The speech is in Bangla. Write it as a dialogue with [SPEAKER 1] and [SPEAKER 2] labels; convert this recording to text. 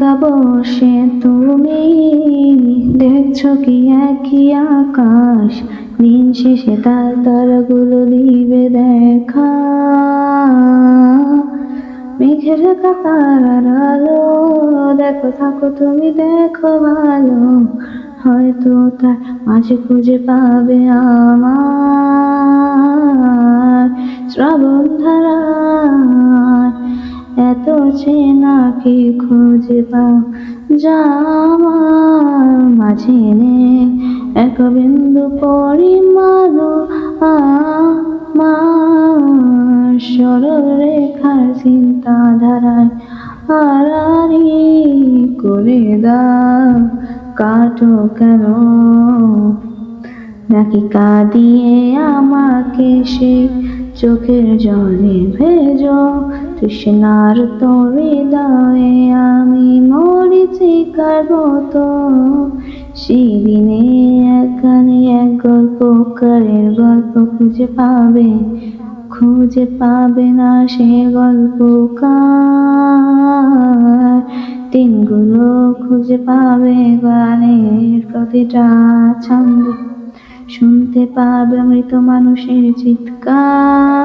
[SPEAKER 1] একা বসে তুমি দেখছো কি একই আকাশ, দিন শেষে তার তারাগুলো দিবে দেখা। মেঘের কাকার আলো দেখো, থাকো তুমি দেখো ভালো, হয়তো তার মাঝে খুঁজে পাবে আমার শ্রাবণ ধারায় এত চেনা কি খুঁজে পাও যা আমার মাঝে নেই এক বিন্দু পরিমাণ। আমার সরল রেখার চিন্তাধারায় আড়াআড়ি করে দাও, কাটো কেন নাকি কাঁদিয়ে আমাকে সে চোখের জলে ভেজো। তৃষ্ণার তোর হৃদয়ে আমি মরীচিকার মতো, সেদিনে একখানি এক গল্পকারের গল্প খুঁজে পাবে না সে গল্পকার। দিনগুলো খুঁজে পাবে গানের প্রতিটা ছন্দে, শুনতে পাবে মৃত মানুষের চিৎকার।